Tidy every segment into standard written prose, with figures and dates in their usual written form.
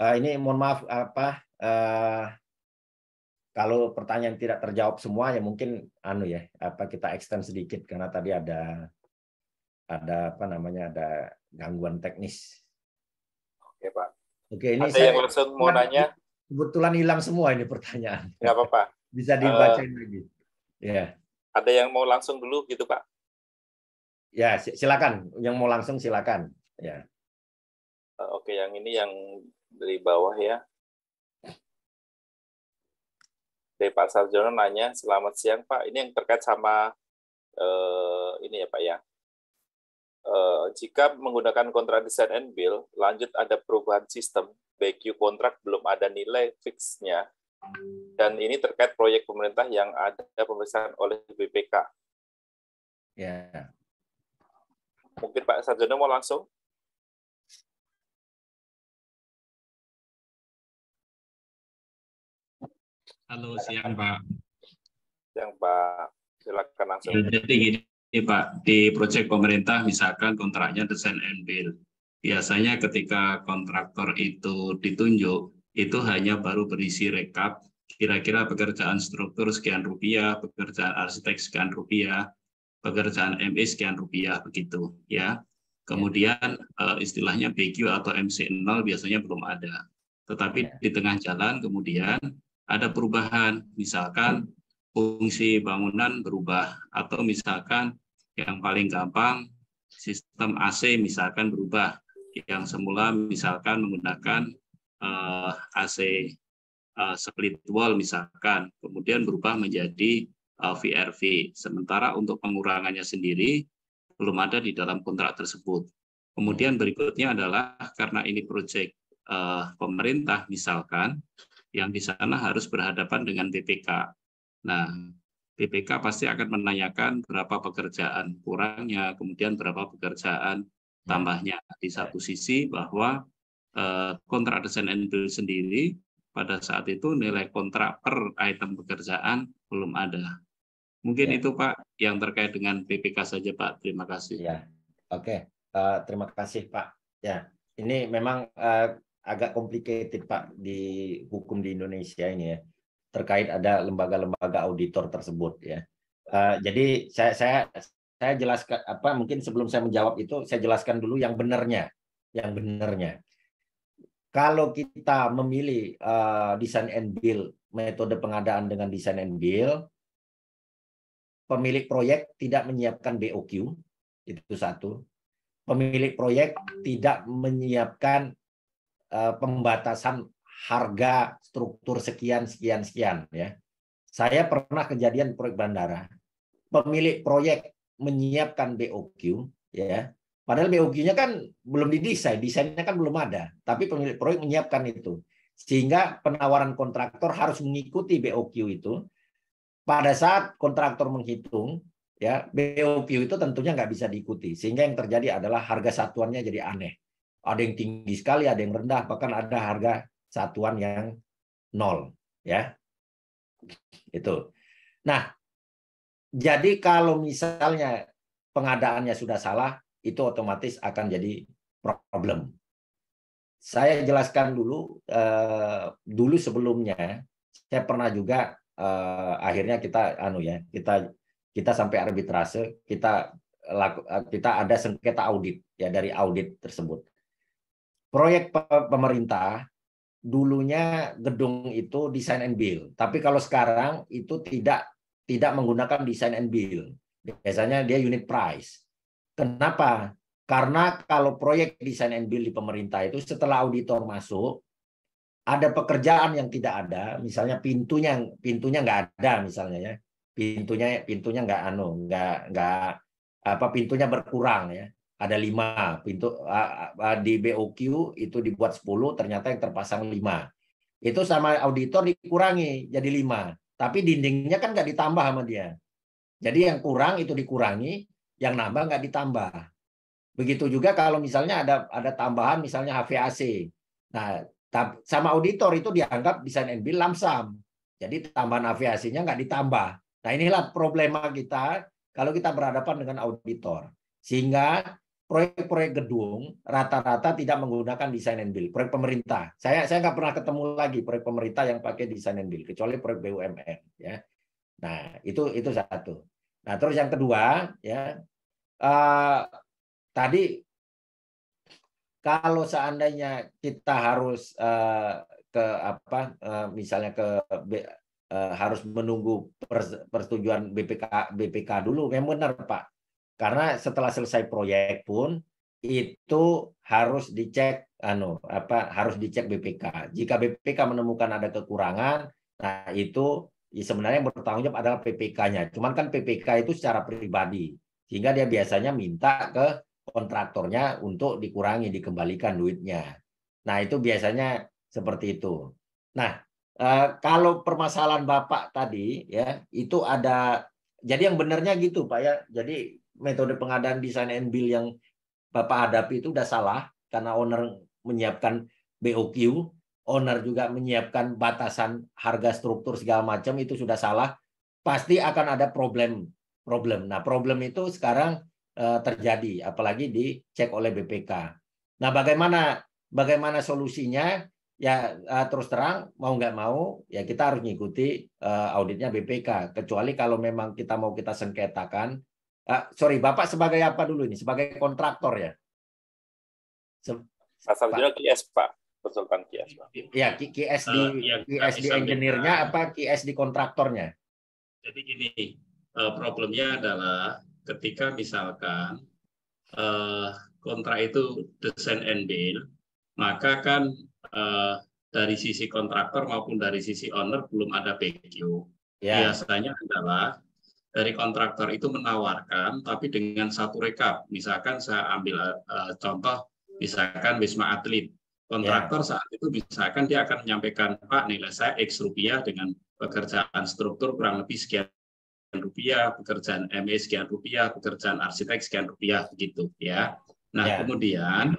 Ini mohon maaf kalau pertanyaan tidak terjawab semua ya mungkin kita extend sedikit karena tadi ada gangguan teknis. Oke, Pak. Oke, ini ada yang langsung mau nanya? Kebetulan hilang semua ini pertanyaan. Nggak apa-apa. Bisa dibacain lagi. Ya. Ada yang mau langsung dulu gitu, Pak? Ya, silakan. Yang mau langsung silakan. Ya. Oke, yang ini yang dari bawah ya. Dari Pak Sarjono nanya, selamat siang Pak. Ini yang terkait sama ini ya Pak ya. Jika menggunakan kontrak design and build, lanjut ada perubahan sistem, BQ kontrak belum ada nilai fixnya, dan ini terkait proyek pemerintah yang ada pemeriksaan oleh BPK. Ya. Mungkin Pak Sarjono mau langsung? Halo, siang Pak. Siang Pak, silakan langsung. Jadi gini Pak, di proyek pemerintah misalkan kontraknya design and build. Biasanya ketika kontraktor itu ditunjuk, itu hanya baru berisi rekap, kira-kira pekerjaan struktur sekian rupiah, pekerjaan arsitek sekian rupiah, pekerjaan ME sekian rupiah, begitu ya. Kemudian istilahnya BQ atau MC0 biasanya belum ada. Tetapi di tengah jalan kemudian ada perubahan, misalkan fungsi bangunan berubah, atau misalkan yang paling gampang sistem AC misalkan berubah, yang semula misalkan menggunakan AC split wall misalkan, kemudian berubah menjadi VRV. Sementara untuk pengurangannya sendiri belum ada di dalam kontrak tersebut. Kemudian berikutnya adalah karena ini proyek pemerintah misalkan, yang di sana harus berhadapan dengan BPK. Nah, BPK pasti akan menanyakan berapa pekerjaan kurangnya, kemudian berapa pekerjaan tambahnya. Di satu sisi bahwa kontrak design and build sendiri pada saat itu nilai kontrak per item pekerjaan belum ada. Mungkin itu Pak yang terkait dengan BPK saja Pak. Terima kasih. Ya, oke. Terima kasih Pak. Ya, ini memang agak complicated Pak di hukum di Indonesia ini ya, terkait ada lembaga-lembaga auditor tersebut ya. Jadi saya jelaskan mungkin sebelum saya menjawab itu saya jelaskan dulu yang benarnya. Yang benarnya. Kalau kita memilih design and build, metode pengadaan dengan design and build, pemilik proyek tidak menyiapkan BOQ, itu satu. Pemilik proyek tidak menyiapkan pembatasan harga struktur sekian ya. Saya pernah kejadian proyek bandara. Pemilik proyek menyiapkan BOQ ya. Padahal BOQ-nya kan belum didesain, desainnya kan belum ada, tapi pemilik proyek menyiapkan itu. Sehingga penawaran kontraktor harus mengikuti BOQ itu. Pada saat kontraktor menghitung, ya BOQ itu tentunya nggak bisa diikuti, sehingga yang terjadi adalah harga satuannya jadi aneh. Ada yang tinggi sekali, ada yang rendah, bahkan ada harga satuan yang 0, ya. Itu. Nah, jadi kalau misalnya pengadaannya sudah salah, itu otomatis akan jadi problem. Saya jelaskan dulu, sebelumnya, saya pernah juga akhirnya kita sampai arbitrase, kita ada sengketa audit ya dari audit tersebut. Proyek pemerintah dulunya gedung itu design and build, tapi kalau sekarang itu tidak menggunakan design and build. Biasanya dia unit price. Kenapa? Karena kalau proyek design and build di pemerintah itu setelah auditor masuk, ada pekerjaan yang tidak ada, misalnya pintunya nggak ada misalnya ya, pintunya pintunya berkurang ya, ada 5 pintu di BOQ itu dibuat 10, ternyata yang terpasang 5, itu sama auditor dikurangi jadi 5, tapi dindingnya kan nggak ditambah sama dia, jadi yang kurang itu dikurangi, yang nambah nggak ditambah. Begitu juga kalau misalnya ada tambahan misalnya HVAC, nah sama auditor itu dianggap design and build lamsam. Jadi tambahan aviasinya nggak ditambah. Nah inilah problema kita kalau kita berhadapan dengan auditor. Sehingga proyek-proyek gedung rata-rata tidak menggunakan design and build. Proyek pemerintah, saya nggak pernah ketemu lagi proyek pemerintah yang pakai design and build, kecuali proyek BUMN. Ya, nah itu satu. Nah terus yang kedua, ya tadi kalau seandainya kita harus misalnya harus menunggu persetujuan BPK dulu, memang benar Pak. Karena setelah selesai proyek pun itu harus dicek harus dicek BPK. Jika BPK menemukan ada kekurangan, nah itu sebenarnya bertanggung jawab adalah PPK-nya. Cuman kan PPK itu secara pribadi, sehingga dia biasanya minta ke kontraktornya untuk dikembalikan duitnya. Nah, itu biasanya seperti itu. Nah, kalau permasalahan Bapak tadi ya, itu ada, jadi yang benarnya gitu Pak ya. Jadi metode pengadaan design and build yang Bapak hadapi itu udah salah, karena owner menyiapkan BOQ, owner juga menyiapkan batasan harga struktur segala macam, itu sudah salah. Pasti akan ada problem. Nah, problem itu sekarang terjadi, apalagi dicek oleh BPK. Nah, bagaimana solusinya? Ya terus terang mau nggak mau ya kita harus mengikuti auditnya BPK. Kecuali kalau memang kita sengketakan. Sorry, Bapak sebagai apa dulu ini? Sebagai kontraktor ya? Asal QS Pak, konsultan QS Pak. Ya, QS di engineer-nya apa QS di kontraktornya? Jadi gini, problemnya adalah ketika misalkan kontrak itu design and build, maka kan dari sisi kontraktor maupun dari sisi owner belum ada BQ. Ya. Biasanya adalah dari kontraktor itu menawarkan, tapi dengan satu rekap. Misalkan saya ambil contoh, misalkan Wisma Atlet. Kontraktor saat itu misalkan dia akan menyampaikan, Pak, nilai saya X rupiah dengan pekerjaan struktur kurang lebih sekian rupiah, pekerjaan ME sekian rupiah, pekerjaan arsitek sekian rupiah, begitu ya. Nah, kemudian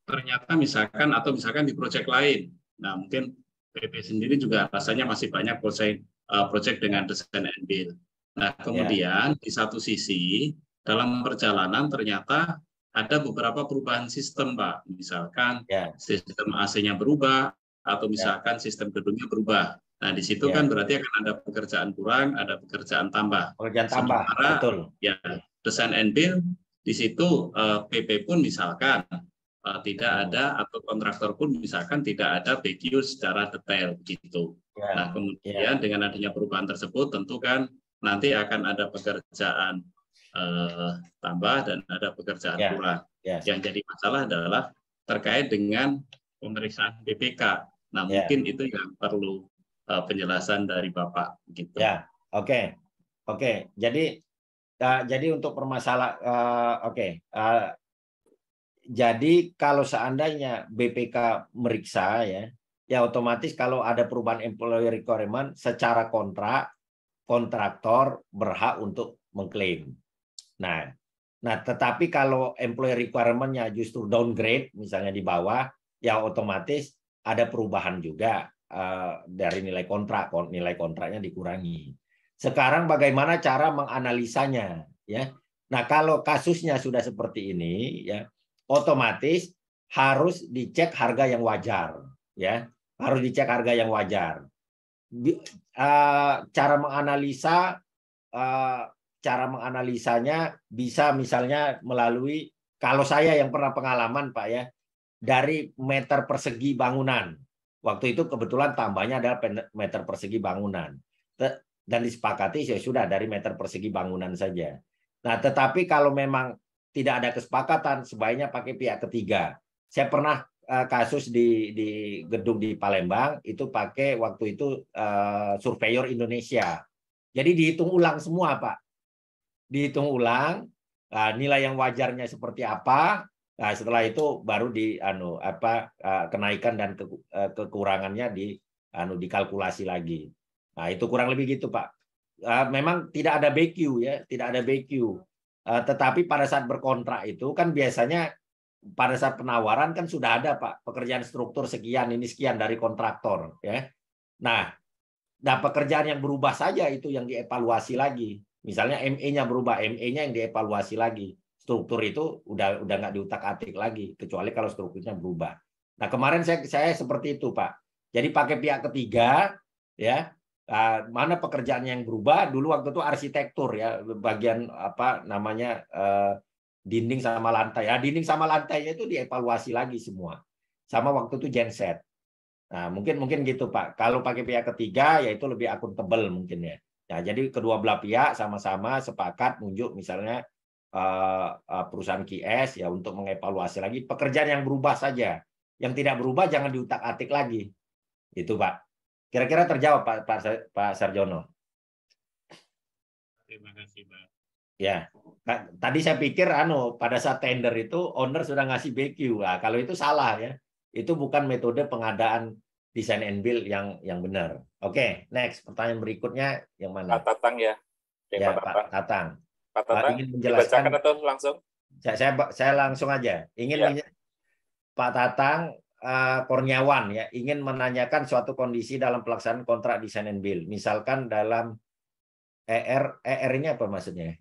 ternyata misalkan di proyek lain, nah mungkin PP sendiri juga rasanya masih banyak proyek dengan design and build. Nah, kemudian di satu sisi dalam perjalanan ternyata ada beberapa perubahan sistem, Pak. Misalkan sistem AC-nya berubah atau misalkan sistem gedungnya berubah. Nah, di situ kan berarti akan ada pekerjaan kurang, ada pekerjaan tambah. Sementara, betul. Ya, design and build di situ PP pun misalkan tidak ada, atau kontraktor pun misalkan tidak ada BQ secara detail gitu. Nah, kemudian dengan adanya perubahan tersebut tentu kan nanti akan ada pekerjaan tambah dan ada pekerjaan kurang. Yang jadi masalah adalah terkait dengan pemeriksaan BPK. Nah, mungkin itu yang perlu penjelasan dari Bapak gitu. Ya, oke. Jadi untuk permasalahan jadi kalau seandainya BPK meriksa ya otomatis kalau ada perubahan employer requirement secara kontraktor berhak untuk mengklaim. Nah, tetapi kalau employer requirement-nya justru downgrade misalnya di bawah, ya otomatis ada perubahan juga dari nilai kontraknya dikurangi. Sekarang bagaimana cara menganalisanya ya? Nah, kalau kasusnya sudah seperti ini ya, otomatis harus dicek harga yang wajar ya, harus dicek harga yang wajar. Cara menganalisanya bisa misalnya melalui, kalau saya yang pernah pengalaman Pak ya, dari meter persegi bangunan. Waktu itu kebetulan tambahnya adalah meter persegi bangunan dan disepakati ya sudah dari meter persegi bangunan saja. Nah, tetapi kalau memang tidak ada kesepakatan, sebaiknya pakai pihak ketiga. Saya pernah kasus di gedung di Palembang, itu pakai waktu itu surveyor Indonesia. Jadi dihitung ulang semua, Pak. Dihitung ulang, nilai yang wajarnya seperti apa, nah setelah itu baru kenaikan dan kekurangannya dikalkulasi lagi. Nah, itu kurang lebih gitu, Pak. Memang tidak ada BQ ya, tidak ada BQ. Tetapi pada saat berkontrak itu kan biasanya pada saat penawaran kan sudah ada Pak pekerjaan struktur sekian, ini sekian dari kontraktor ya. Nah, pekerjaan yang berubah saja itu yang dievaluasi lagi. Misalnya ME-nya berubah, ME-nya yang dievaluasi lagi. struktur itu udah nggak diutak-atik lagi, kecuali kalau strukturnya berubah. Nah, kemarin saya seperti itu, Pak. Jadi pakai pihak ketiga, ya, mana pekerjaan yang berubah. Dulu waktu itu arsitektur, ya, bagian apa namanya, dinding sama lantai. Ya, dinding sama lantainya itu dievaluasi lagi semua. Sama waktu itu genset. Nah, mungkin gitu, Pak. Kalau pakai pihak ketiga, ya itu lebih akuntabel mungkin ya. Nah, jadi kedua belah pihak sama-sama sepakat nunjuk misalnya perusahaan QS ya untuk mengevaluasi lagi pekerjaan yang berubah saja. Yang tidak berubah jangan diutak-atik lagi. Itu, Pak. Kira-kira terjawab, Pak Sarjono. Terima kasih, Pak. Ya. Tadi saya pikir pada saat tender itu owner sudah ngasih BQ. Nah, kalau itu salah ya. Itu bukan metode pengadaan design and build yang benar. Oke, next. Pertanyaan berikutnya yang mana? Pak Tatang ya. Ya, Pak Tatang. Pak Tatang, ingin menjelaskan dibacakan atau langsung? Saya langsung aja. Pak Tatang Kurniawan ya ingin menanyakan suatu kondisi dalam pelaksanaan kontrak design and build. Misalkan dalam ER ini apa maksudnya?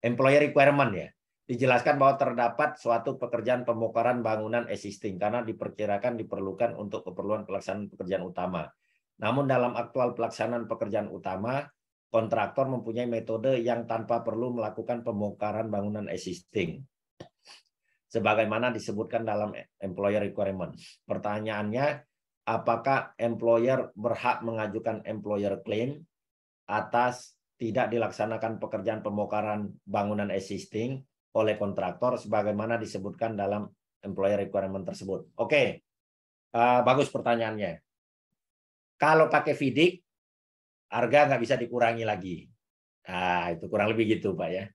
Employer requirement ya. Dijelaskan bahwa terdapat suatu pekerjaan pembongkaran bangunan existing karena diperkirakan diperlukan untuk keperluan pelaksanaan pekerjaan utama. Namun dalam aktual pelaksanaan pekerjaan utama, kontraktor mempunyai metode yang tanpa perlu melakukan pembongkaran bangunan existing. Sebagaimana disebutkan dalam employer requirement. Pertanyaannya, apakah employer berhak mengajukan employer claim atas tidak dilaksanakan pekerjaan pembongkaran bangunan existing oleh kontraktor sebagaimana disebutkan dalam employer requirement tersebut? Oke, bagus pertanyaannya. Kalau pakai FIDIC, harga nggak bisa dikurangi lagi. Nah, itu kurang lebih gitu, Pak ya.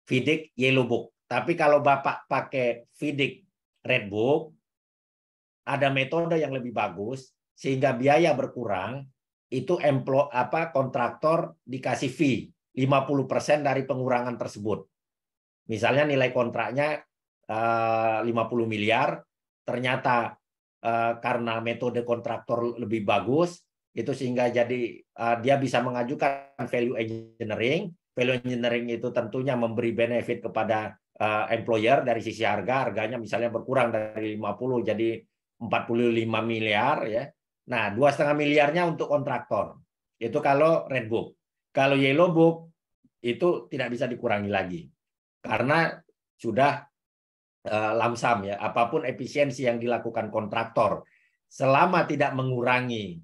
FIDIC Yellow Book. Tapi kalau Bapak pakai FIDIC Red Book, ada metode yang lebih bagus sehingga biaya berkurang. Itu kontraktor dikasih fee 50% dari pengurangan tersebut. Misalnya nilai kontraknya 50 miliar, ternyata karena metode kontraktor lebih bagus, itu sehingga jadi dia bisa mengajukan value engineering. Value engineering itu tentunya memberi benefit kepada employer dari sisi harganya misalnya berkurang dari 50 jadi 45 miliar ya. Nah, 2,5 miliarnya untuk kontraktor. Itu kalau Red Book. Kalau Yellow Book itu tidak bisa dikurangi lagi. Karena sudah lamsam ya. Apapun efisiensi yang dilakukan kontraktor selama tidak mengurangi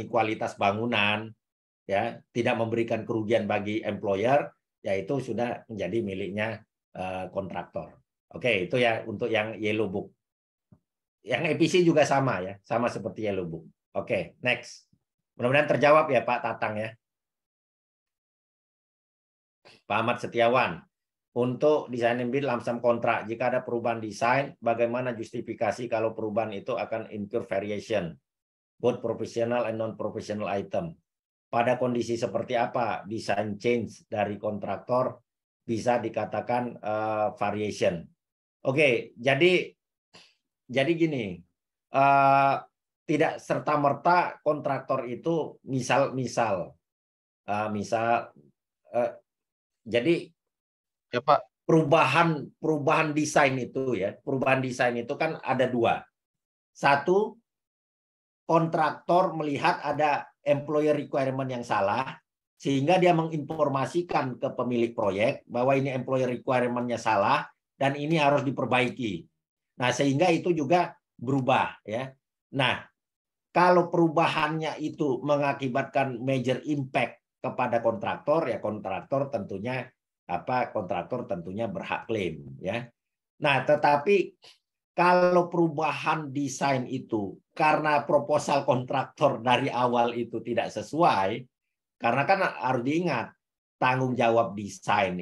kualitas bangunan ya, tidak memberikan kerugian bagi employer, ya itu sudah menjadi miliknya kontraktor. Oke, itu ya untuk yang Yellow Book. Yang EPC juga sama ya, sama seperti Yellow Book. Oke, next. Mudah-mudahan terjawab ya Pak Tatang ya. Pak Ahmad Setiawan, untuk desain and build lamsam kontrak, jika ada perubahan desain, bagaimana justifikasi kalau perubahan itu akan incur variation, both professional and non-professional item? Pada kondisi seperti apa desain change dari kontraktor bisa dikatakan variation? Oke, jadi gini, tidak serta-merta kontraktor itu jadi ya Pak, perubahan desain itu ya, perubahan desain itu kan ada dua. Satu, kontraktor melihat ada employer requirement yang salah sehingga dia menginformasikan ke pemilik proyek bahwa ini employer requirement-nya salah dan ini harus diperbaiki. Nah, sehingga itu juga berubah ya. Nah, kalau perubahannya itu mengakibatkan major impact kepada kontraktor ya kontraktor tentunya berhak klaim ya. Nah, tetapi kalau perubahan desain itu karena proposal kontraktor dari awal itu tidak sesuai, karena kan harus diingat tanggung jawab desain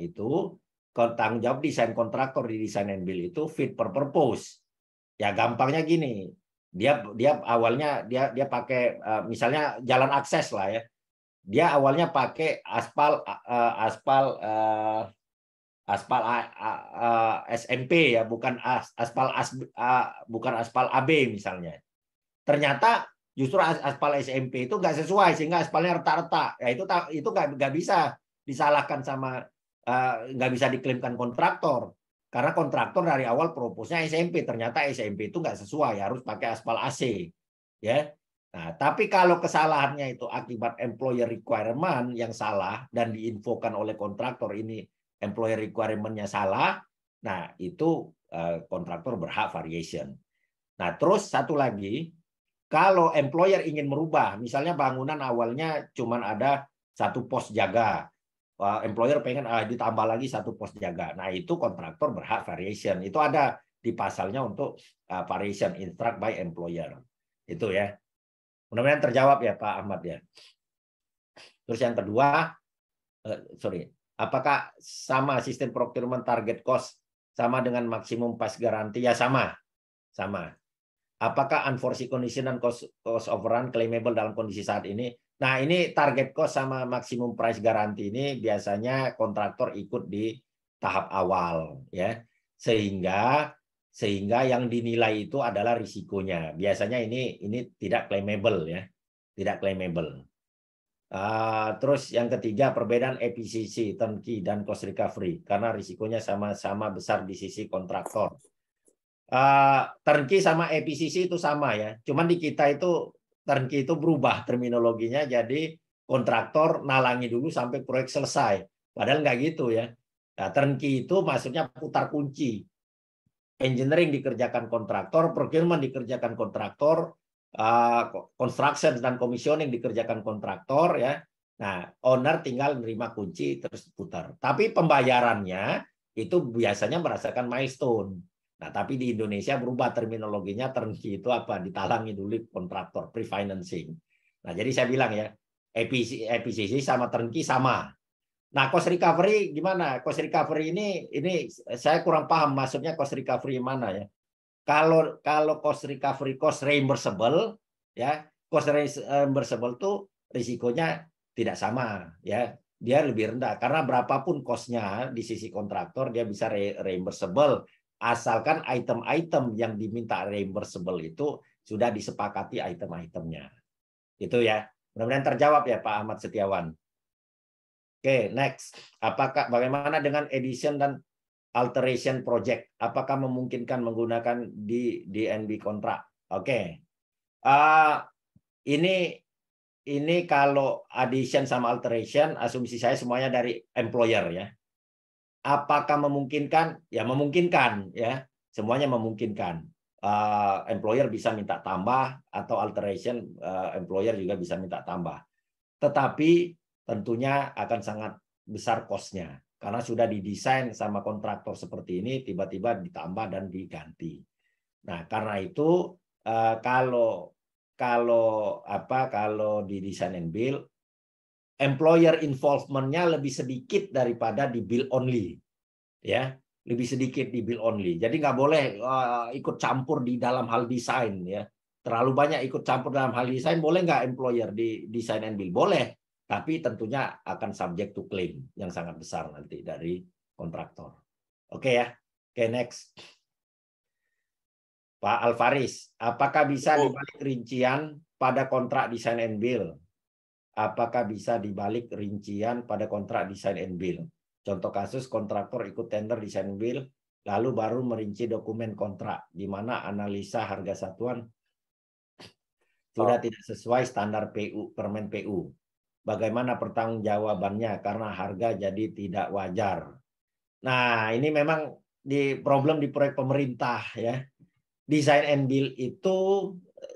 kontraktor di design and build itu fit per purpose. Ya gampangnya gini, dia awalnya dia pakai misalnya jalan akses lah ya. Dia awalnya pakai aspal SMP ya, bukan aspal AB misalnya. Ternyata justru aspal SMP itu nggak sesuai sehingga aspalnya retak-retak. Ya itu nggak bisa disalahkan sama nggak bisa diklaimkan kontraktor. Karena kontraktor dari awal proposnya SMP, ternyata SMP itu nggak sesuai, harus pakai aspal AC. Ya. Nah, tapi kalau kesalahannya itu akibat employer requirement yang salah dan diinfokan oleh kontraktor ini employer requirement-nya salah, nah itu kontraktor berhak variation. Nah, terus satu lagi, kalau employer ingin merubah, misalnya bangunan awalnya cuma ada satu pos jaga, employer pengen ditambah lagi satu pos jaga. Nah, itu kontraktor berhak variation. Itu ada di pasalnya untuk variation instruct by employer. Itu ya. Mudah-mudahan terjawab ya Pak Ahmad ya. Terus yang kedua, apakah sama sistem procurement target cost sama dengan maksimum price garanti? Ya sama. Sama. Apakah unforeseen condition dan cost overrun claimable dalam kondisi saat ini? Nah, ini target cost sama maksimum price garanti ini biasanya kontraktor ikut di tahap awal ya. Sehingga yang dinilai itu adalah risikonya. Biasanya ini tidak claimable ya. Tidak claimable. Terus yang ketiga, perbedaan efisiensi turnkey dan cost recovery karena risikonya sama-sama besar di sisi kontraktor. Turnkey sama EPCC itu sama ya. Cuman di kita itu turnkey itu berubah terminologinya jadi kontraktor nalangi dulu sampai proyek selesai. Padahal nggak gitu ya. Nah, turnkey itu maksudnya putar kunci. Engineering dikerjakan kontraktor, procurement dikerjakan kontraktor, construction dan commissioning dikerjakan kontraktor ya. Nah, owner tinggal nerima kunci terus putar. Tapi pembayarannya itu biasanya merasakan milestone. Nah, tapi di Indonesia berubah terminologinya, turnkey itu apa? Ditalangi dulu kontraktor, pre-financing. Nah, jadi saya bilang ya, EPCC sama turnkey sama. Nah, cost recovery gimana? Cost recovery ini saya kurang paham maksudnya cost recovery mana ya. Kalau cost recovery, cost reimbursable ya, cost reimbursable tuh risikonya tidak sama ya. Dia lebih rendah karena berapapun cost-nya di sisi kontraktor dia bisa reimbursable. Asalkan item-item yang diminta reimbursable itu sudah disepakati item-itemnya. Itu ya. Mudah-mudahan terjawab ya Pak Ahmad Setiawan. Oke, next. Bagaimana dengan edition dan alteration project? Apakah memungkinkan menggunakan di DNB kontrak? Oke. Ini kalau addition sama alteration, asumsi saya semuanya dari employer ya. Apakah memungkinkan? Ya memungkinkan ya, semuanya memungkinkan. Employer bisa minta tambah atau alteration employer juga bisa minta tambah. Tetapi tentunya akan sangat besar cost-nya karena sudah didesain sama kontraktor seperti ini tiba-tiba ditambah dan diganti. Nah karena itu kalau di design and build employer involvement-nya lebih sedikit daripada di build only, ya lebih sedikit di build only. Jadi nggak boleh ikut campur di dalam hal desain, ya terlalu banyak ikut campur dalam hal desain. Boleh nggak employer di design and build? Boleh, tapi tentunya akan subject to claim yang sangat besar nanti dari kontraktor. Oke ya, oke next. Pak Alvaris, apakah bisa dibalik rincian pada kontrak design and build? Apakah bisa dibalik rincian pada kontrak design and build? Contoh kasus kontraktor ikut tender design and build, lalu baru merinci dokumen kontrak, di mana analisa harga satuan sudah tidak sesuai standar PU, permen PU. Bagaimana pertanggungjawabannya karena harga jadi tidak wajar? Nah, ini memang problem di proyek pemerintah ya. Design and build itu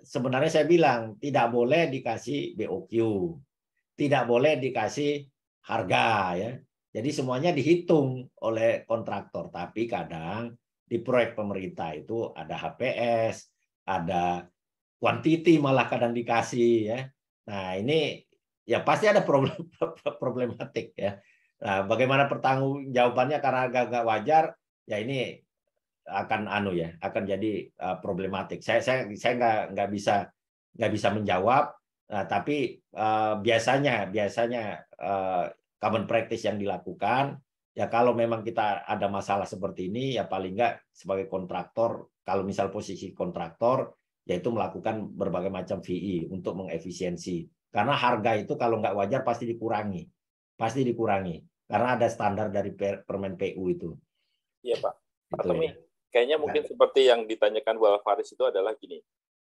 sebenarnya saya bilang tidak boleh dikasih BOQ. Tidak boleh dikasih harga ya. Jadi semuanya dihitung oleh kontraktor, tapi kadang di proyek pemerintah itu ada HPS, ada quantity malah kadang dikasih ya. Nah, ini ya pasti ada problematik ya. Nah, bagaimana pertanggungjawabannya karena harga nggak wajar, ya ini akan akan jadi problematik. Saya nggak bisa menjawab. Nah, tapi biasanya common practice yang dilakukan ya kalau memang kita ada masalah seperti ini ya paling nggak sebagai kontraktor kalau misal posisi kontraktor yaitu melakukan berbagai macam VI untuk mengefisiensi karena harga itu kalau nggak wajar pasti dikurangi karena ada standar dari Permen PU itu. Iya Pak. Pak Itu Tommy, ya. kayaknya mungkin seperti yang ditanyakan Bu Alvaris itu adalah gini.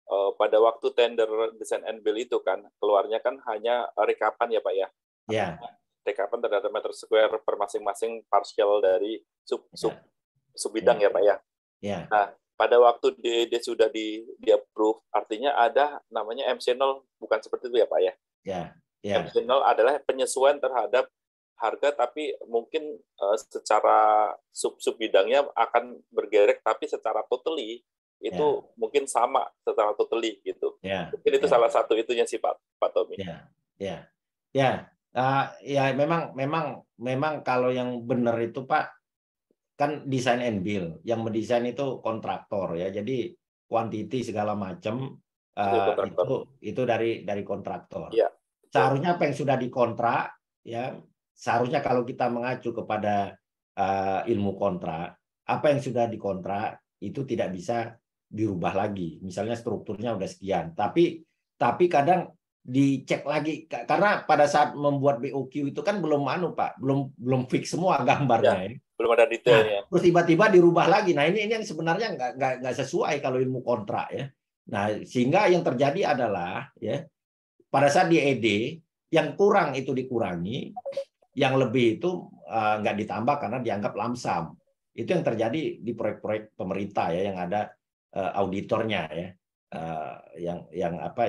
Pada waktu tender desain and build itu kan keluarnya kan hanya rekapan ya Pak ya. Ya. Rekapan terhadap meter square per masing-masing partial dari sub bidang ya Pak ya. Ya. Nah, pada waktu DED sudah di approve, artinya ada namanya MC0, bukan seperti itu ya Pak ya? Ya. Ya. MC0 adalah penyesuaian terhadap harga, tapi mungkin secara sub bidangnya akan bergerek, tapi secara totally itu mungkin sama secara totally gitu. Ya. Mungkin itu salah satu itunya sih Pak Tommy. Ya. Ya. Ya. Ya memang kalau yang benar itu Pak, kan desain and build, yang mendesain itu kontraktor ya, jadi quantity segala macam itu dari kontraktor. Ya. Seharusnya apa yang sudah dikontrak ya, seharusnya kalau kita mengacu kepada ilmu kontrak, apa yang sudah dikontrak itu tidak bisa dirubah lagi. Misalnya strukturnya udah sekian, tapi kadang dicek lagi karena pada saat membuat BOQ itu kan belum Pak, belum fix semua gambarnya. Ya, belum ada detailnya. Nah, terus tiba-tiba dirubah lagi. Nah, ini yang sebenarnya nggak sesuai kalau ilmu kontrak ya. Nah, sehingga yang terjadi adalah ya pada saat di ED yang kurang itu dikurangi, yang lebih itu nggak ditambah karena dianggap lamsam. Itu yang terjadi di proyek-proyek pemerintah ya, yang ada auditornya ya,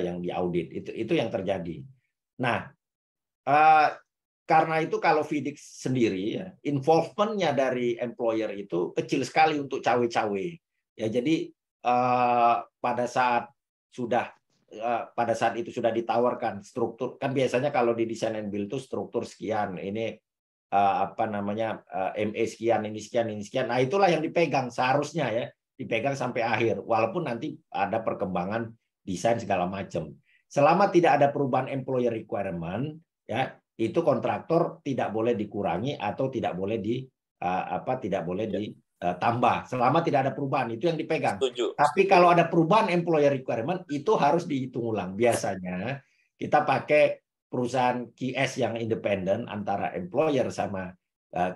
yang diaudit itu yang terjadi. Nah, karena itu kalau FIDIC sendiri ya, involvement-nya dari employer itu kecil sekali untuk cawe-cawe. Ya, jadi pada saat itu sudah ditawarkan struktur, kan biasanya kalau di design and build itu struktur sekian, ini ME sekian, ini sekian. Nah, itulah yang dipegang seharusnya ya, dipegang sampai akhir, walaupun nanti ada perkembangan desain segala macam. Selama tidak ada perubahan employer requirement ya, itu kontraktor tidak boleh dikurangi atau tidak boleh ditambah selama tidak ada perubahan, itu yang dipegang. Tapi kalau ada perubahan employer requirement itu harus dihitung ulang. Biasanya kita pakai perusahaan QS yang independen antara employer sama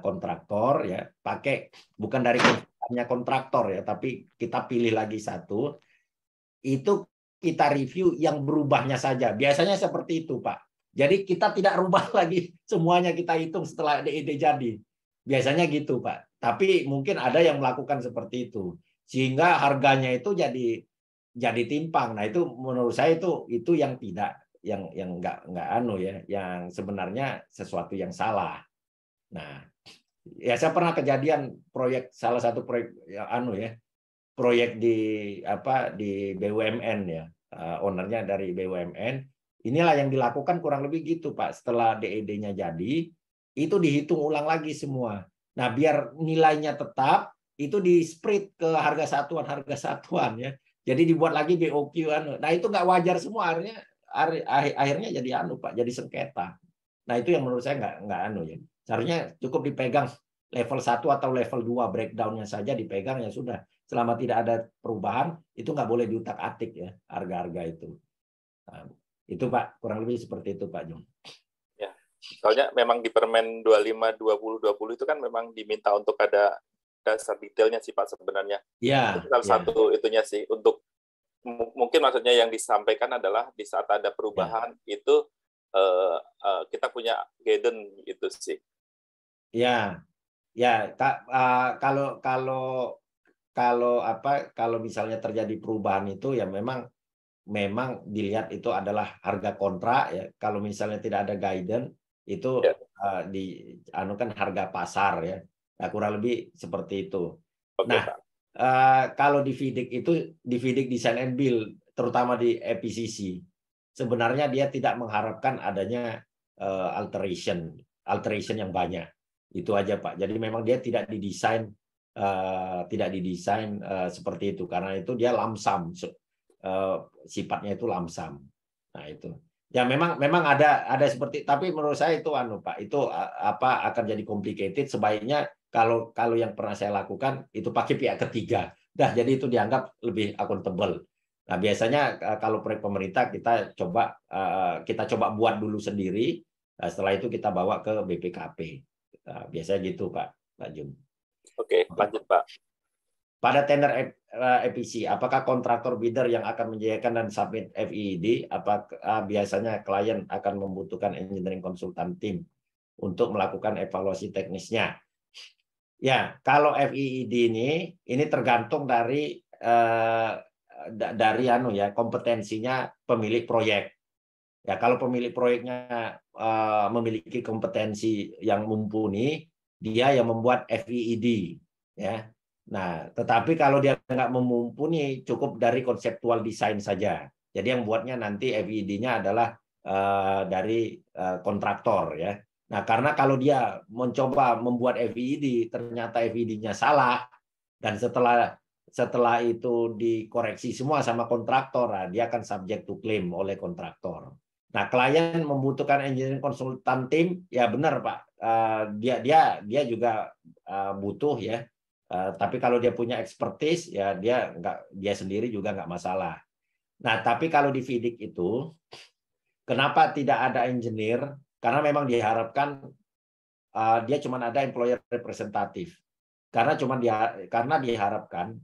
kontraktor ya, pakai bukan dari kontraktor ya, tapi kita pilih lagi satu, itu kita review yang berubahnya saja. Biasanya seperti itu Pak. Jadi kita tidak rubah lagi semuanya, kita hitung setelah DED jadi. Biasanya gitu Pak. Tapi mungkin ada yang melakukan seperti itu, sehingga harganya itu jadi timpang. Nah, itu menurut saya itu yang tidak, yang nggak ya, yang sebenarnya sesuatu yang salah. Nah, ya saya pernah kejadian salah satu proyek proyek di BUMN ya, ownernya dari BUMN. Inilah yang dilakukan kurang lebih gitu Pak. Setelah DED-nya jadi, itu dihitung ulang lagi semua. Nah, biar nilainya tetap, itu di-split ke harga satuan ya. Jadi dibuat lagi BOQ Nah, itu nggak wajar semua, akhirnya jadi Pak, jadi sengketa. Nah, itu yang menurut saya nggak ya. Seharusnya cukup dipegang level 1 atau level 2 breakdown-nya saja dipegang, ya sudah. Selama tidak ada perubahan, itu nggak boleh diutak-atik ya harga-harga itu. Nah, itu Pak, kurang lebih seperti itu Pak Jung. Ya, soalnya memang di Permen 25/2020 itu kan memang diminta untuk ada dasar detailnya sih Pak sebenarnya. Ya. Salah satu itunya sih, untuk mungkin maksudnya yang disampaikan adalah di saat ada perubahan itu kita punya guidance itu sih. Ya, kalau misalnya terjadi perubahan itu ya memang dilihat itu adalah harga kontrak ya. Kalau misalnya tidak ada guidance itu kan harga pasar ya. Nah, kurang lebih seperti itu. Nah, kalau di FIDIC itu, di FIDIC Design and Build, terutama di EPCC, sebenarnya dia tidak mengharapkan adanya alteration yang banyak. Itu aja Pak. Jadi memang dia tidak didesain seperti itu, karena itu dia lamsam. Sifatnya itu lamsam. Nah, itu. Ya memang ada seperti, tapi menurut saya itu Pak, itu akan jadi complicated. Sebaiknya kalau yang pernah saya lakukan itu pakai pihak ketiga. Jadi itu dianggap lebih akuntabel. Nah, biasanya kalau proyek pemerintah kita coba buat dulu sendiri. Setelah itu kita bawa ke BPKP. Nah, biasanya gitu Pak Jum. Oke, lanjut Pak. Pada tender EPC, apakah kontraktor bidder yang akan menyediakan dan submit FEED, apakah biasanya klien akan membutuhkan engineering konsultan tim untuk melakukan evaluasi teknisnya? Ya, kalau FEED ini tergantung dari kompetensinya pemilik proyek. Ya, kalau pemilik proyeknya memiliki kompetensi yang mumpuni, dia yang membuat FEED, ya. Nah, tetapi kalau dia nggak mumpuni, cukup dari konseptual desain saja. Jadi yang buatnya nanti FEED-nya adalah dari kontraktor, ya. Nah, karena kalau dia mencoba membuat FEED, ternyata FEED-nya salah, dan setelah itu dikoreksi semua sama kontraktor, nah, dia akan subject to claim oleh kontraktor. Nah, klien membutuhkan engineering konsultan tim, ya benar Pak. Dia juga butuh, ya. Tapi kalau dia punya expertise, ya dia sendiri juga nggak masalah. Nah, tapi kalau di FIDIC itu, kenapa tidak ada engineer? Karena memang diharapkan dia cuma ada employer representatif. Karena diharapkan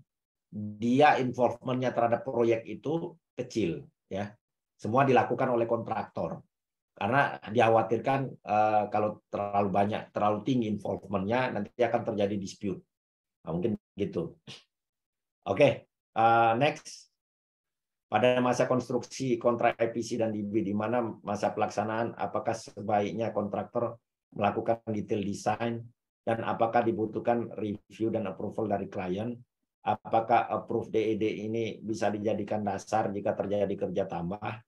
dia involvement-nya terhadap proyek itu kecil, ya. Semua dilakukan oleh kontraktor. Karena dikhawatirkan kalau terlalu tinggi involvement-nya, nanti akan terjadi dispute. Nah, mungkin gitu. Oke, next. Pada masa konstruksi kontrak EPC dan DB, di mana masa pelaksanaan, apakah sebaiknya kontraktor melakukan detail design, dan apakah dibutuhkan review dan approval dari klien? Apakah approve DED ini bisa dijadikan dasar jika terjadi kerja tambah?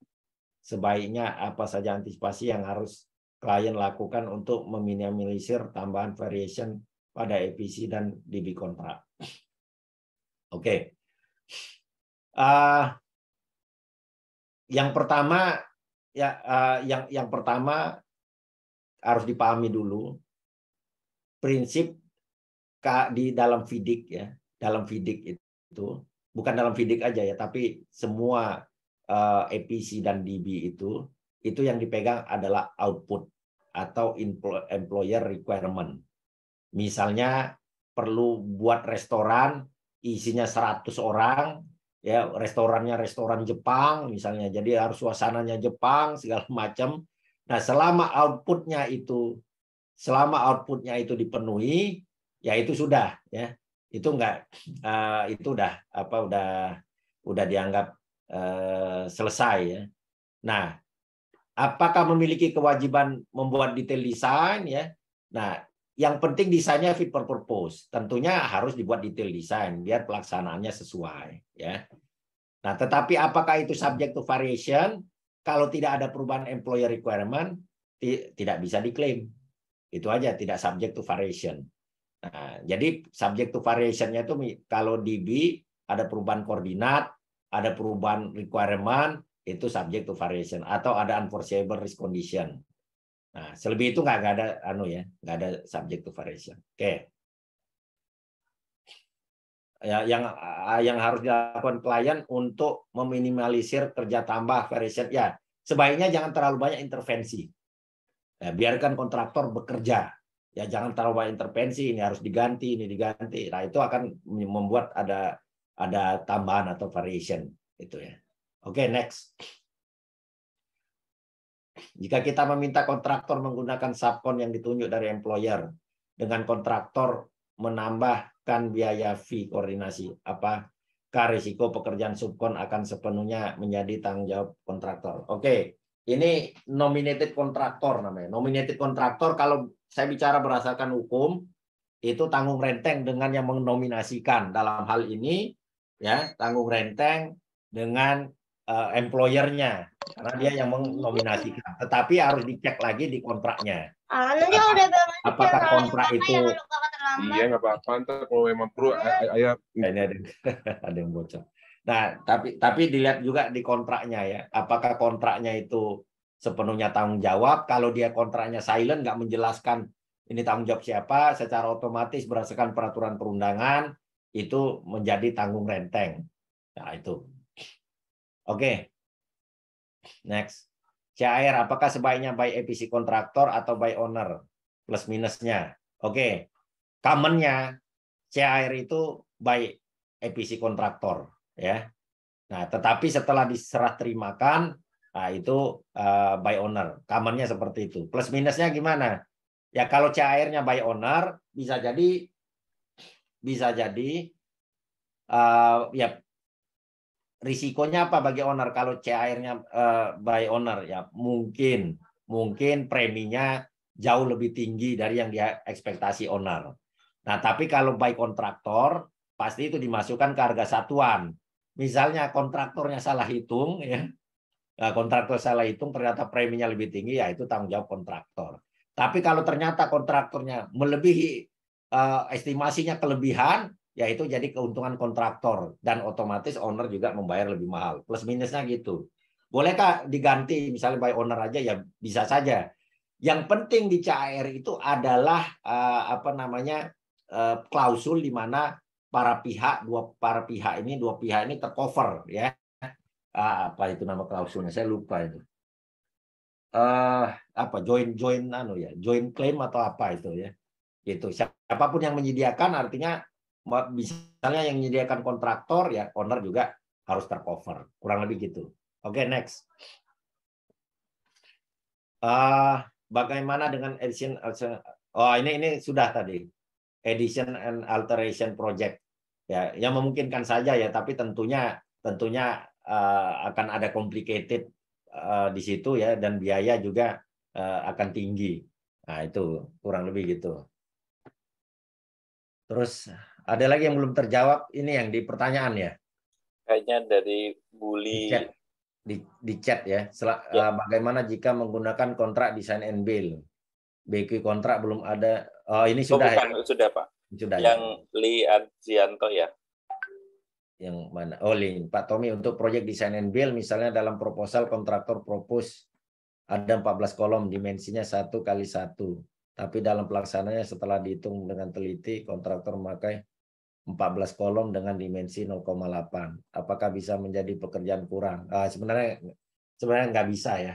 Sebaiknya apa saja antisipasi yang harus klien lakukan untuk meminimalisir tambahan variation pada EPC dan DB kontrak? Oke. Yang pertama, ya, yang pertama harus dipahami dulu prinsip di dalam FIDIC, ya. Dalam FIDIC itu bukan dalam FIDIC aja, ya, tapi semua EPC dan DB itu yang dipegang adalah output atau employer requirement. Misalnya perlu buat restoran isinya 100 orang, ya, restorannya restoran Jepang misalnya, jadi harus suasananya Jepang segala macam. Nah, selama outputnya itu dipenuhi, ya itu sudah, ya, itu enggak, itu udah dianggap selesai, ya. Nah, apakah memiliki kewajiban membuat detail desain, ya? Nah, yang penting desainnya fit for purpose. Tentunya harus dibuat detail desain biar pelaksanaannya sesuai, ya. Nah, tetapi apakah itu subject to variation? Kalau tidak ada perubahan employer requirement, tidak bisa diklaim. Itu aja, tidak subject to variation. Nah, jadi subject to variation-nya itu kalau DB ada perubahan koordinat, ada perubahan requirement, itu subject to variation, atau ada unforeseeable risk condition. Nah, selebih itu nggak ada nggak ada subject to variation. Oke. Ya, yang harus dilakukan klien untuk meminimalisir kerja tambah variation, ya sebaiknya jangan terlalu banyak intervensi. Ya, biarkan kontraktor bekerja. Ya, jangan terlalu banyak intervensi, ini harus diganti, ini diganti. Nah, itu akan membuat ada tambahan atau variation itu, ya. Oke, next. Jika kita meminta kontraktor menggunakan subkon yang ditunjuk dari employer dengan kontraktor menambahkan biaya fee koordinasi, apakah risiko pekerjaan subkon akan sepenuhnya menjadi tanggung jawab kontraktor? Oke, ini nominated kontraktor namanya. Nominated kontraktor kalau saya bicara berdasarkan hukum, itu tanggung renteng dengan yang menominasikan. Dalam hal ini, ya, tanggung renteng dengan employer-nya, karena dia yang menominasikan. Tetapi harus dicek lagi di kontraknya. Apakah kontrak itu? Iya, nggak apa-apa. Ntar kalau memang perlu, ayah. Ini ada yang bocor. Nah, tapi dilihat juga di kontraknya, ya. Apakah kontraknya itu sepenuhnya tanggung jawab? Kalau dia kontraknya silent, nggak menjelaskan ini tanggung jawab siapa, secara otomatis berdasarkan peraturan perundangan itu menjadi tanggung renteng. Nah, itu. Oke. Next. CAR, apakah sebaiknya by EPC kontraktor atau by owner? plus minusnya. Oke, common-nya CAR itu by EPC kontraktor, ya. Nah, tetapi setelah diserah terimakan, nah itu by owner. Common-nya seperti itu. Plus minusnya gimana? Ya kalau CAR-nya by owner bisa jadi ya risikonya apa bagi owner kalau CAR-nya by owner? Ya mungkin preminya jauh lebih tinggi dari yang dia ekspektasi owner. Nah, tapi kalau by kontraktor pasti itu dimasukkan ke harga satuan. Misalnya kontraktornya salah hitung, ya, kontraktor salah hitung ternyata preminya lebih tinggi, ya itu tanggung jawab kontraktor. Tapi kalau ternyata kontraktornya melebihi estimasinya kelebihan, ya itu jadi keuntungan kontraktor dan otomatis owner juga membayar lebih mahal. Plus minusnya gitu. Bolehkah diganti misalnya by owner aja? Ya bisa saja. Yang penting di CAR itu adalah klausul di mana dua pihak ini tercover, ya. Apa itu nama klausulnya? Saya lupa itu. Joint claim atau apa itu, ya. Gitu. Siapapun yang menyediakan, artinya misalnya yang menyediakan kontraktor, ya owner juga harus tercover. Kurang lebih gitu. Oke, next. Bagaimana dengan addition? Oh, ini sudah tadi. Addition and alteration project. Ya, yang memungkinkan saja ya, tapi tentunya akan ada complicated di situ ya, dan biaya juga akan tinggi. Nah, itu kurang lebih gitu. Terus ada lagi yang belum terjawab, ini yang di pertanyaan ya. Kayaknya dari Bully di chat ya. Bagaimana jika menggunakan kontrak design and build? BQ kontrak belum ada. Oh, ini sudah bukan, ya? Sudah Pak. Sudah. Yang ya? Lee Adrianto ya. Yang mana? Oh, Lee. Pak Tommy, untuk proyek design and build misalnya dalam proposal kontraktor propose ada 14 kolom, dimensinya 1x1. Tapi dalam pelaksanaannya setelah dihitung dengan teliti, kontraktor memakai 14 kolom dengan dimensi 0,8. Apakah bisa menjadi pekerjaan kurang? Sebenarnya nggak bisa ya.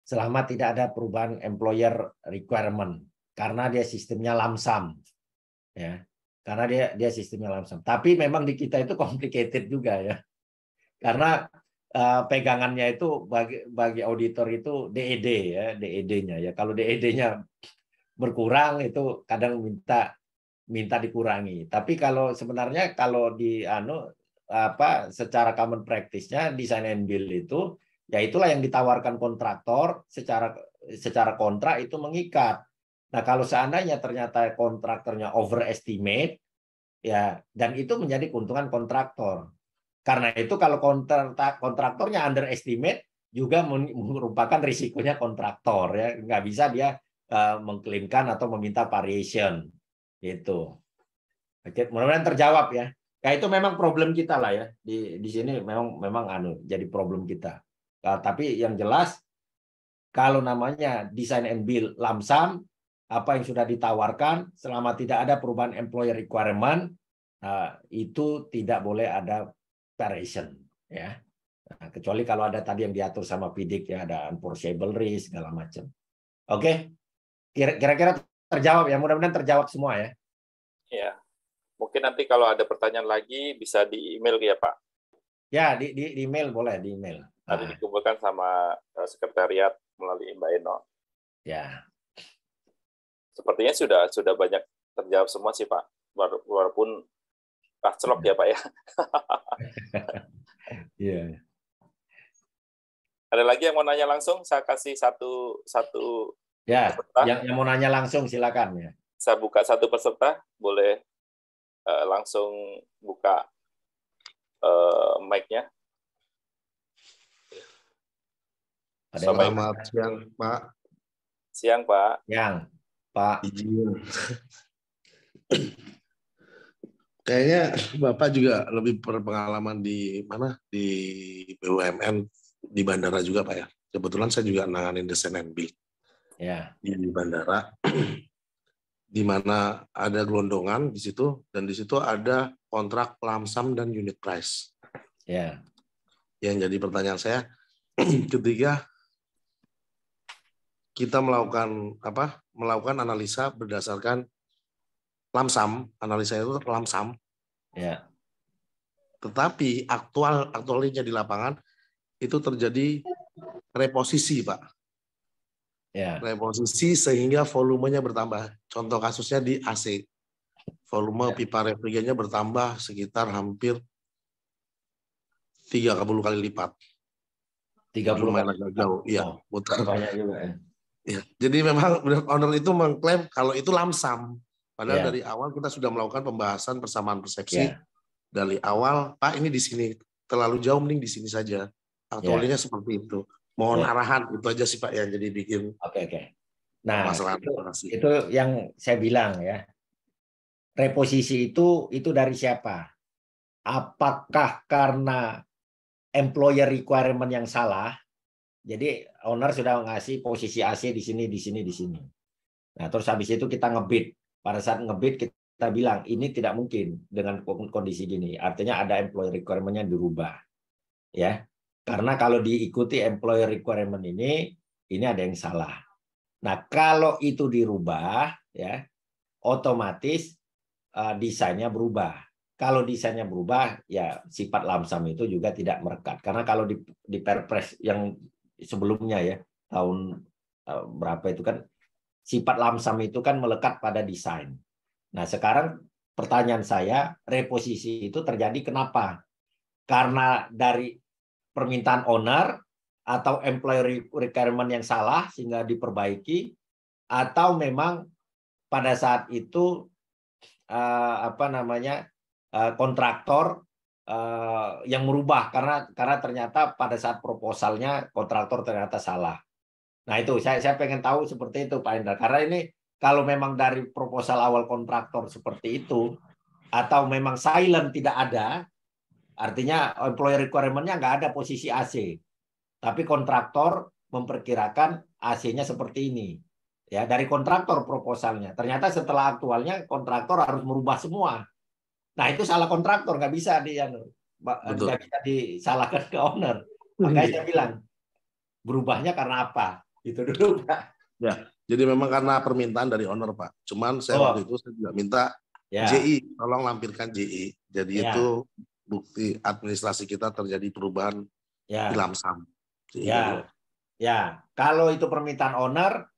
Selama tidak ada perubahan employer requirement, karena dia sistemnya lump sum, ya. Karena dia sistemnya lump sum. Tapi memang di kita itu complicated juga ya. Karena pegangannya itu bagi auditor itu DED ya, DED-nya ya. Kalau DED-nya berkurang itu kadang minta dikurangi. Tapi kalau sebenarnya kalau secara common practice-nya design and build itu, ya itulah yang ditawarkan kontraktor secara kontrak itu mengikat. Nah, kalau seandainya ternyata kontraktornya overestimate, ya, dan itu menjadi keuntungan kontraktor. Karena itu kalau kontraktornya underestimate juga merupakan risikonya kontraktor, ya, nggak bisa dia mengklaimkan atau meminta variation, gitu. Oke, mudah-mudahan terjawab ya. Ya itu memang problem kita lah ya, di sini memang jadi problem kita. Tapi yang jelas kalau namanya design and build lump sum, apa yang sudah ditawarkan selama tidak ada perubahan employer requirement, itu tidak boleh ada variation ya. Nah, kecuali kalau ada tadi yang diatur sama PIDIK ya, ada unforeseeable risk segala macam. Oke. Kira-kira terjawab ya, mudah-mudahan terjawab semua ya. Iya. Mungkin nanti kalau ada pertanyaan lagi bisa di email ya Pak. Ya, di email boleh, di email. Nanti dikumpulkan sama sekretariat melalui Mbak Eno. Ya. Sepertinya sudah banyak terjawab semua sih Pak. Walaupun celok ya Pak ya. Iya. Ada lagi yang mau nanya langsung? Saya kasih satu ya, peserta. Yang mau nanya langsung silakan ya. Saya buka satu peserta, boleh langsung buka mic-nya. Selamat siang, Pak. Siang, Pak. Siang, Pak. Izin. Kayaknya Bapak juga lebih berpengalaman di mana? Di BUMN, di bandara juga, Pak ya. Kebetulan saya juga nanganin desain and build. Ya. Di bandara. Di mana ada gelondongan di situ, dan di situ ada kontrak lump sum dan unit price. Ya. Yang jadi pertanyaan saya, ketika kita melakukan analisa berdasarkan lamsam, analisa itu lamsam. Ya. Tetapi aktualnya di lapangan itu terjadi reposisi, Pak. Ya. Reposisi sehingga volumenya bertambah. Contoh kasusnya di AC. Volume pipa refrigerantnya bertambah sekitar hampir 30 kali lipat. 30 lumayan kali. agak jauh. Iya, Oh, muter. banyak juga ya. Ya. Jadi memang owner itu mengklaim kalau itu lamsam. Padahal Ya. dari awal kita sudah melakukan pembahasan persamaan persepsi. Ya. Dari awal, Pak ini di sini terlalu jauh, mending di sini saja. Aktualnya seperti itu. Mohon arahan itu aja sih Pak yang jadi bikin. Oke. Nah, masalah itu yang saya bilang ya. Reposisi itu dari siapa? Apakah karena employer requirement yang salah? Jadi owner sudah ngasih posisi AC di sini, di sini, di sini. Nah, terus habis itu kita ngebid. Pada saat ngebid kita bilang ini tidak mungkin dengan kondisi gini. Artinya ada employer requirement-nya dirubah. Ya. Karena kalau diikuti employer requirement ini ada yang salah. Nah, kalau itu dirubah ya, otomatis desainnya berubah. Kalau desainnya berubah, ya sifat lamsam itu juga tidak merekat. Karena kalau di Perpres yang sebelumnya ya, tahun berapa itu kan, sifat lamsam itu kan melekat pada desain. Nah, sekarang pertanyaan saya, reposisi itu terjadi kenapa? Karena dari permintaan owner atau employer requirement yang salah sehingga diperbaiki, atau memang pada saat itu kontraktor yang merubah karena ternyata pada saat proposalnya kontraktor ternyata salah. Nah itu saya pengen tahu seperti itu Pak Indra, karena ini kalau memang dari proposal awal kontraktor seperti itu atau memang silent tidak ada, artinya employer requirement-nya nggak ada posisi AC, tapi kontraktor memperkirakan AC-nya seperti ini. Ya, dari kontraktor proposalnya. Ternyata setelah aktualnya kontraktor harus merubah semua. Nah, itu salah kontraktor, nggak bisa disalahkan ke owner. Makanya saya bilang, berubahnya karena apa? Itu dulu, Pak. Ya, jadi memang karena permintaan dari owner, Pak. Cuman waktu itu saya juga minta JI, tolong lampirkan JI. Jadi itu bukti administrasi kita terjadi perubahan di lamsam. Ya, kalau itu permintaan owner,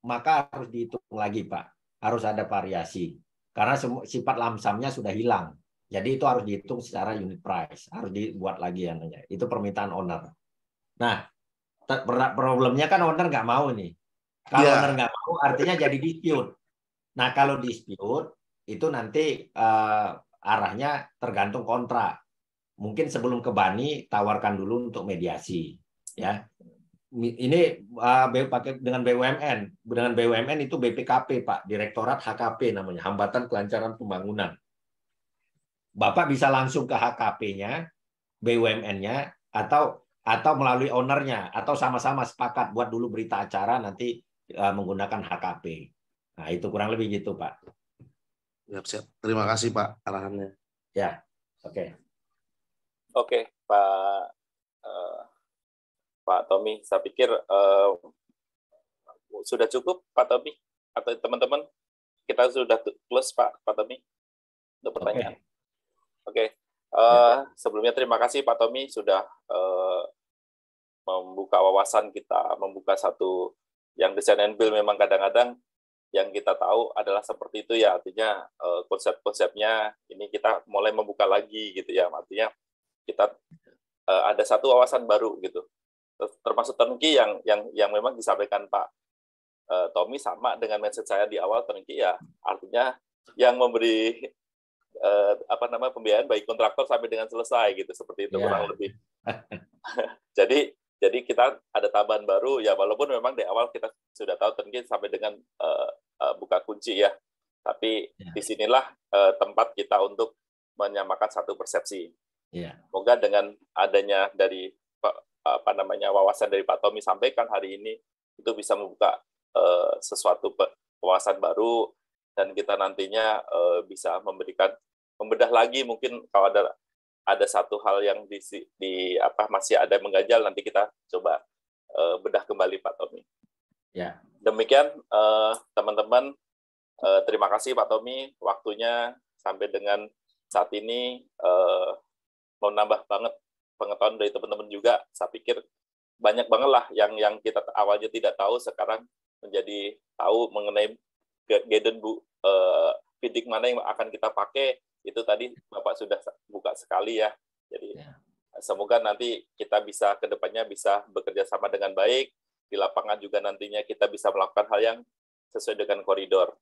maka harus dihitung lagi, Pak. Harus ada variasi. Karena sifat lamsamnya sudah hilang. Jadi itu harus dihitung secara unit price. Harus dibuat lagi yang namanya. Itu permintaan owner. Nah, problemnya kan owner nggak mau nih. Kalau owner nggak mau, artinya jadi dispute. Nah, kalau dispute, itu nanti arahnya tergantung kontrak. Mungkin sebelum ke Bani, tawarkan dulu untuk mediasi. Ya, ini pakai dengan BUMN. Dengan BUMN itu BPKP, Pak, Direktorat HKP namanya, Hambatan Kelancaran Pembangunan. Bapak bisa langsung ke HKP-nya, BUMN-nya, atau melalui ownernya, atau sama-sama sepakat buat dulu berita acara nanti menggunakan HKP. Nah, itu kurang lebih gitu, Pak. Siap. Terima kasih, Pak, arahannya. Ya, oke. Oke, Pak Tommy, saya pikir sudah cukup, Pak Tommy, atau teman-teman? Kita sudah close, Pak Tommy, untuk pertanyaan. Oke. Sebelumnya terima kasih Pak Tommy sudah membuka wawasan kita, membuka satu yang design and build memang kadang-kadang yang kita tahu adalah seperti itu ya, artinya konsep-konsepnya ini kita mulai membuka lagi gitu ya, artinya kita ada satu wawasan baru gitu. Termasuk turnkey yang memang disampaikan Pak Tommy sama dengan message saya di awal, turnkey ya artinya yang memberi pembiayaan baik kontraktor sampai dengan selesai gitu, seperti itu kurang lebih. Jadi kita ada tambahan baru ya, walaupun memang di awal kita sudah tahu turnkey sampai dengan buka kunci ya, tapi disinilah tempat kita untuk menyamakan satu persepsi. Semoga dengan adanya dari wawasan dari Pak Tommy sampaikan hari ini itu bisa membuka sesuatu wawasan baru, dan kita nantinya bisa membedah lagi, mungkin kalau ada satu hal yang masih ada mengganjal, nanti kita coba bedah kembali Pak Tommy. Ya. Demikian teman-teman, terima kasih Pak Tommy, waktunya sampai dengan saat ini menambah banget pengetahuan dari teman-teman juga. Saya pikir banyak banget lah yang kita awalnya tidak tahu, sekarang menjadi tahu mengenai guidance feeding mana yang akan kita pakai. Itu tadi Bapak sudah buka sekali ya. Jadi semoga nanti kita bisa ke depannya bisa bekerja sama dengan baik. Di lapangan juga nantinya kita bisa melakukan hal yang sesuai dengan koridor.